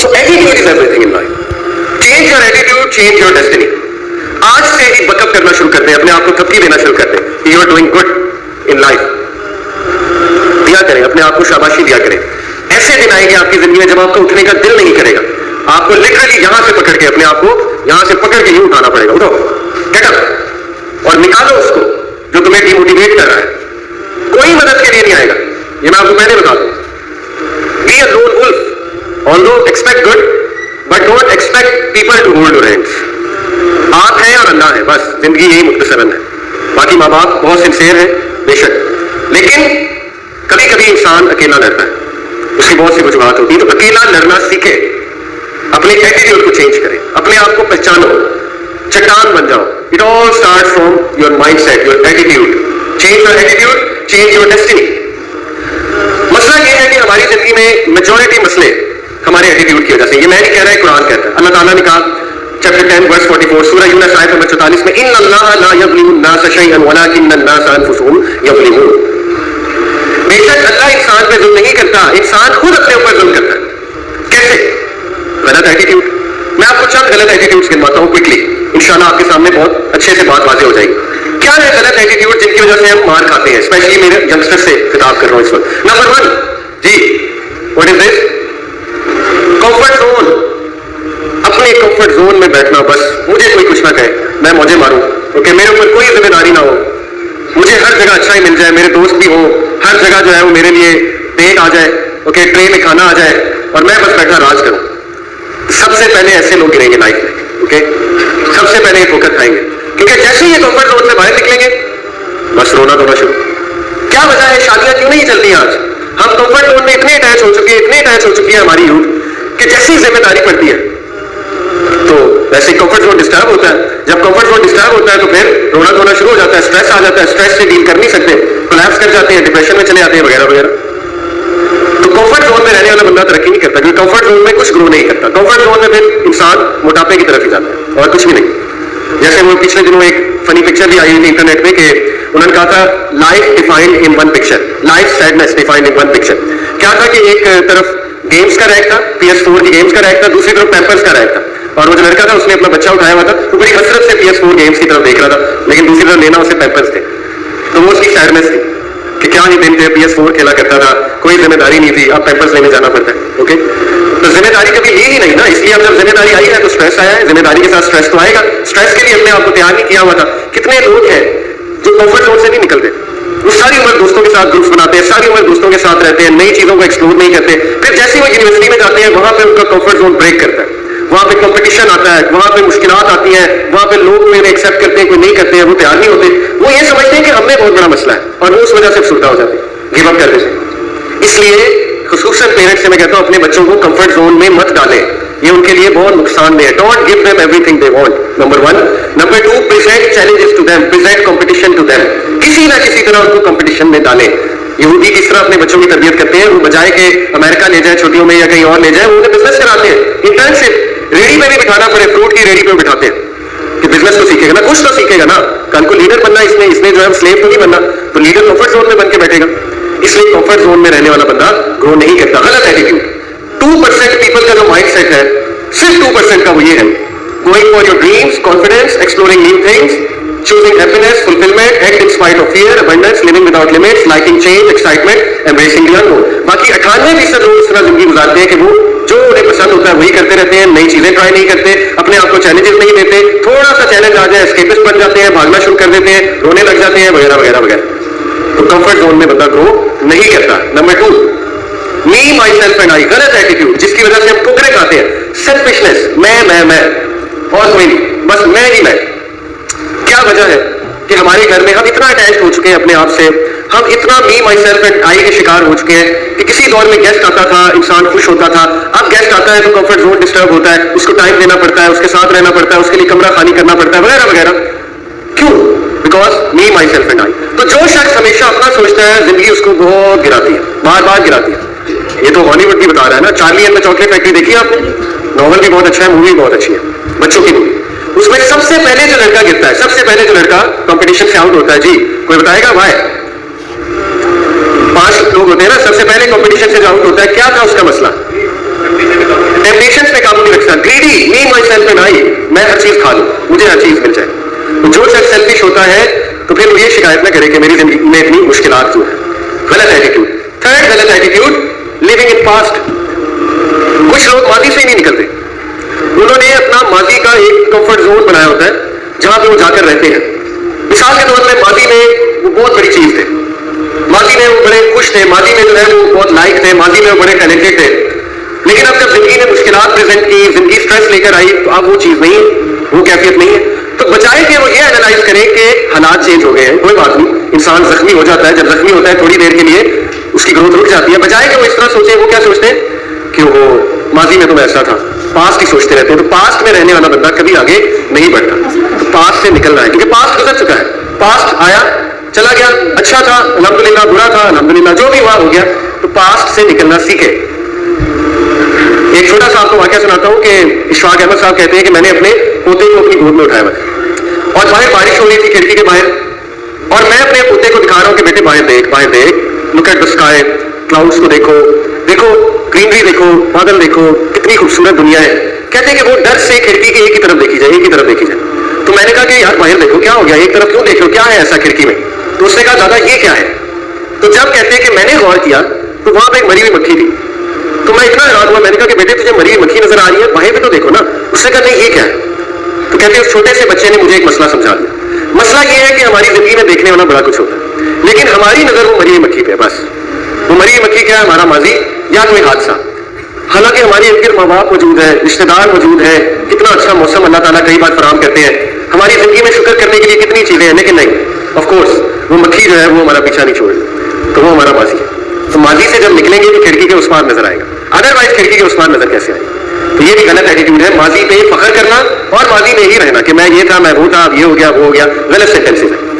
So attitude is everything in life. Change your attitude, change your destiny. आज से ही backup करना शुरू करते हैं, अपने आप को थपकी देना शुरू करते हैं, you are doing good in life. दिया करें, अपने आप को शाबाशी दिया करें. ऐसे दिन आएंगे आपकी जिंदगी में जब आपको उठने का दिल नहीं करेगा, आपको लिटरली यहां से पकड़ के अपने आप को यहां से पकड़ के यूं उठाना पड़ेगा. उठो, गेट अप और निकालो उसको जो तुम्हें डिमोटिवेट कर रहा है. कोई मदद के लिए नहीं आएगा, ये मैं आपको पहले बता दूं. Be a lone wolf, although expect good but don't expect people to hold your hands. आप हैं और अल्लाह है, बस जिंदगी यही मुख्तसरन है. बाकी माँ बाप बहुत सिंसियर है बेशक, लेकिन कभी कभी इंसान अकेला लड़ता है, उसकी बहुत सी वजूहात होती है. तो अकेला लड़ना सीखे, अपने एटीट्यूड को चेंज करें, अपने आप को पहचानो, चट्टान बन जाओ. It all start from your mindset, your attitude. Change your attitude, change your destiny. मसला ये है कि हमारी जिंदगी में मेजॉरिटी मसले हमारे एटीट्यूड की वजह से. ये मैं नहीं कह रहा है, कुरान कहता है. अल्लाह ताला ने कहा चैप्टर 10 वर्स 44 सूरह यूनस आयत नंबर 44 में, इन्नल्लाह ला यज़लिमु अन्नास शैअन वलाकिन्न अन्नास अनफुसहुम यज़लिमून. बेशक अल्लाह इंसान पे जुल्म नहीं करता, इंसान खुद अपने ऊपर जुल्म करता है. कैसे? गलत एटीट्यूड. मैं आपको चंद गलत एटीट्यूड्स गिनवाता हूं क्विकली, इंशाल्लाह आपके सामने बहुत अच्छे से बात वाज़ेह हो जाएगी. क्या है गलत एटीट्यूड जिनकी वजह से हम मार खाते हैं? स्पेशली मेरे यंगस्टर से खिताब कर रहा हूं इस वक्त. नंबर 1 जी, what is this? Comfort zone. अपने कंफर्ट जोन में बैठना, बस मुझे कोई कुछ ना कहे, मैं मौजे मारूं, ओके, मेरे ऊपर कोई जिम्मेदारी ना हो, मुझे हर जगह अच्छा ही मिल जाए, मेरे दोस्त भी हो, हर जगह जो है वो मेरे लिए डेट आ जाए, ओके, ट्रेन में खाना आ जाए और मैं बस बैठा राज करूं. सबसे पहले ऐसे लोग गिरेंगे लाइफ में, ओके, सबसे पहले ये ठोकर खाएंगे, क्योंकि जैसे ही ये कंफर्ट जोन से बाहर निकलेंगे बस रोना धोना शुरू. क्या वजह है शादियां क्यों नहीं चलती आज? हम कंफर्ट जोन में इतने अटैच हो चुके हैं, इतने अटैच हो चुकी है हमारी यूथ कि जैसी जिम्मेदारी पड़ती है तो वैसे कंफर्ट जोन डिस्टर्ब होता है. जब कंफर्ट जोन डिस्टर्ब होता है तो फिर रोना धोना शुरू हो जाता है, स्ट्रेस आ जाता है, स्ट्रेस से डील कर नहीं सकते, कोलैप्स कर जाते हैं, डिप्रेशन में चले जाते हैं वगैरह वगैरह. तो कंफर्ट जोन में रहने वाला बंदा तरक्की नहीं करता, क्योंकि कंफर्ट जोन में कुछ ग्रो नहीं करता. कंफर्ट जोन में फिर इंसान मोटापे की तरफ ही जाता है और कुछ भी नहीं. जैसे वो पिछले दिनों एक फनी पिक्चर भी आई हुई थी इंटरनेट पे कि उन्होंने कहा था life defined in one picture, life sadness defined in one picture. क्या था कि एक तरफ गेम्स का रैक था, PS4 की गेम्स का रैक था, दूसरी तरफ पैम्पर्स का रैक था, और वो जो लड़का था उसने अपना बच्चा उठाया हुआ था, वो बड़ी हसरत से PS4 गेम्स की तरफ देख रहा था, लेकिन दूसरी तरफ लेना उसे पैम्पर्स थे. तो वो उसकी सैडनेस थी कि क्या ही दिन थे, PS4 खेला करता था, कोई जिम्मेदारी नहीं थी, अब पैम्पर्स लेने जाना पड़ता है. ओके, तो जिम्मेदारी कभी ली ही नहीं ना, इसलिए अब जब जिम्मेदारी आई है तो स्ट्रेस आया है. जिम्मेदारी के साथ स्ट्रेस तो आएगा, स्ट्रेस के लिए अपने आप को तैयार नहीं किया हुआ था. कितने लोग हैं जो कंफर्ट जोन से नहीं निकलते, वो सारी उम्र दोस्तों के साथ ग्रुप्स बनाते हैं, सारी उम्र दोस्तों के साथ रहते हैं, नई चीजों को एक्सप्लोर नहीं करते, फिर जैसे वो यूनिवर्सिटी में जाते हैं वहां पे उनका कंफर्ट जोन ब्रेक करता है, वहां पे कंपटीशन आता है, वहां पे मुश्किलात आती हैं, वहां पे लोग उन्हें एक्सेप्ट करते हैं, कोई नहीं करते हैं, वो तैयार नहीं होते, वो ये समझते हैं कि हमने बहुत बड़ा मसला है और वो उस वजह से सुरता हो जाते हैं, गिव अप कर देते हैं. इसलिए खुसूसन पेरेंट्स से मैं कहता हूं अपने बच्चों को कंफर्ट जोन में मत डालें, ये उनके लिए बहुत नुकसानदेह है. Don't give them everything they want, number 1. Number 2, present challenges to them, present competition to them. किसी ना किसी तरह उनको कंपटीशन में डालें. यहूदी किस तरह अपने बच्चों की तरबियत करते हैं, वो बजाय के अमेरिका ले जाए छुट्टियों में या कहीं और ले जाए, वो उन्हें बिजनेस कराते हैं. इंटर्नशिप, रेडी में भी बिठाना पड़े, फ्रूट की रेडी पे बिठाते हैं कि बिजनेस तो सीखेगा ना, कुछ तो सीखेगा ना, कल को लीडर बनना, इसने जो है स्लेव तो नहीं बनना, तो लीडर कंफर्ट जोन में बन के बैठेगा. इसलिए कंफर्ट जोन में रहने वाला बंदा ग्रो नहीं करता. गलत एटीट्यूड. 2% पीपल का जो माइंडसेट है, सिर्फ 2% का वो ये है, going for your dreams, confidence, exploring new things, choosing happiness, fulfillment, act in spite of fear, abundance, living without limits, liking change, excitement, embracing the unknown. बाकी 98% लोग इस तरह जिंदगी गुजारते हैं कि वो जो उन्हें पसंद होता है वही करते रहते हैं, नई चीजें ट्राई नहीं करते, अपने आप को चैलेंजेस नहीं देते, थोड़ा सा चैलेंज आ जाए एस्केपिस्ट बन जाते हैं, भागना शुरू कर देते हैं, रोने लग जाते हैं वगैरह वगैरह वगैरह. तो कंफर्ट जोन में बंदा ग्रो नहीं करता. Number 2, me my self and I. गलत एटीट्यूड जिसकी वजह से हम ठोकरें खाते हैं. सेल्फिशनेस, मैं और कोई नहीं, बस मैं ही मैं. क्या वजह है कि हमारे घर में हम इतना अटैच हो चुके हैं अपने आप से, हम इतना मी माई सेल्फ एंड आई के शिकार हो चुके हैं कि किसी दौर में गेस्ट आता था, इंसान खुश होता था, अब गेस्ट आता है तो कंफर्ट जोन डिस्टर्ब होता है, उसको टाइम देना पड़ता है, उसके साथ रहना पड़ता है, उसके लिए कमरा खाली करना पड़ता है वगैरह वगैरह. क्यों? Because me my self and I. तो जो शख्स हमेशा अपना सोचता है जिंदगी उसको बहुत गिराती है, बार बार गिराती है. ये तो हॉलीवुड भी बता रहा है ना, Charlie and the chocolate factory देखी आपने? नॉवल भी बहुत अच्छा है, मूवी बहुत अच्छी है, बच्चों की मूवी. उसमें सबसे पहले जो लड़का गिरता है, सबसे पहले जो लड़का कंपटीशन से आउट होता है, जी कोई बताएगा भाई? 5 लोग होते हैं ना, सबसे पहले कंपटीशन से जो आउट होता है, क्या था उसका मसला? Temptation greedy, me, myself and I, میں ہر چیز کھا لوں, مجھے ہر چیز مل جائے. جو شخص سیلفش ہوتا ہے تو پھر وہ یہ شکایت نہ کرے کہ میری زندگی میں اتنی مشکلات کیوں ہیں. غلط ایٹیٹیوڈ. تھرڈ غلط ایٹیٹیوڈ, لیونگ ان پاسٹ. کچھ لوگ ماضی سے ہی نہیں نکلتے. انہوں نے اپنا ماضی کا ایک کمفرٹ زون بنایا ہوتا ہے جہاں پہ وہ جا کر رہتے ہیں. مثال کے طور پہ ماضی میں وہ بہت بڑی چیز تھے, ماضی میں وہ بڑے خوش تھے, ماضی میں جو ہے وہ بہت لائق تھے, ماضی میں وہ بڑے ٹیلنٹڈ تھے. لیکن اب جب زندگی نے مشکلات پریزنٹ کی, زندگی اسٹریس لے کر آئی, تو اب وہ چیز نہیں ہے, وہ کیفیت نہیں ہے. تو بجائے کہ وہ یہ اینالائز کریں کہ حالات چینج ہو گئے ہیں, کوئی بات نہیں, انسان زخمی ہو جاتا ہے, جب زخمی ہوتا ہے تھوڑی دیر کے لیے اس کی گروتھ رک جاتی ہے, بجائے کہ وہ اس طرح سوچیں, وہ کیا سوچتے ہیں کہ وہ ماضی میں تو ایسا تھا, پاسٹ ہی سوچتے رہتے ہیں. تو پاسٹ میں رہنے والا بندہ کبھی آگے نہیں بڑھتا. تو پاسٹ سے نکلنا ہے, کیونکہ پاسٹ گزر چکا ہے, پاسٹ آیا چلا گیا, اچھا تھا الحمدللہ, برا تھا الحمدللہ, جو بھی ہوا ہو گیا. تو پاسٹ سے نکلنا سیکھے. ایک چھوٹا سا آپ کو واقعہ سناتا ہوں کہ اشفاق احمد صاحب کہتے ہیں کہ میں نے اپنے پوتے کو اپنی گود میں اٹھایا ہوا اور باہر بارش ہو رہی تھی کھڑکی کے باہر, اور میں اپنے پوتے کو دکھا رہا ہوں کہ بیٹے باہر دیکھ, باہر دیکھ, look at the sky, clouds کو دیکھو, دیکھو گرینری, دیکھو بادل, دیکھو کتنی خوبصورت دنیا ہے. کہتے ہیں کہ وہ ڈر سے کھڑکی کی ایک ہی طرف دیکھی جائے, ایک ہی طرف دیکھی جائے. تو میں نے کہا کہ یار باہر دیکھو, کیا ہو گیا, ایک طرف کیوں دیکھ رہے ہو, کیا ہے ایسا کھڑکی میں؟ تو اس نے کہا دادا یہ کیا ہے؟ تو جب کہتے ہیں کہ میں نے غور کیا تو وہاں پہ ایک مری ہوئی مکھی تھی. تو میں اتنا حیران ہوا, میں نے کہا کہ بیٹے تجھے مری ہوئی مکھی نظر آ رہی ہے, باہر بھی تو دیکھو نا. اس نے کہا نہیں یہ کیا ہے؟ تو کہتے ہیں اس چھوٹے سے بچے نے مجھے ایک مسئلہ سمجھا دیا. مسئلہ یہ ہے کہ ہماری زندگی میں دیکھنے والا بڑا کچھ ہوتا ہے, لیکن ہماری نظر وہ مری ہوئی مکھی پہ, بس وہ مری ہوئی مکھی کیا ہے, ہمارا ماضی یا کوئی حادثہ. حالانکہ ہمارے ارد گرد ماں باپ موجود ہے, رشتے دار موجود ہیں, کتنا اچھا موسم اللہ تعالیٰ کئی بار فراہم کرتے ہیں, ہماری زندگی میں شکر کرنے کے لیے کتنی چیزیں ہیں, لیکن نہیں, آف کورس وہ مکھی جو ہے وہ ہمارا پیچھا نہیں چھوڑ, تو وہ ہمارا ماضی ہے. تو ماضی سے جب نکلیں گے تو کھڑکی کے اس پار نظر آئے گا, ادر وائز کھڑکی کے اس پار نظر کیسے آئے گا؟ تو یہ بھی غلط ایٹیٹیوڈ ہے, ماضی پہ فخر کرنا اور ماضی میں ہی رہنا کہ میں یہ تھا, میں وہ تھا, اب یہ ہو گیا, وہ ہو گیا, غلط سینٹینسز ہے.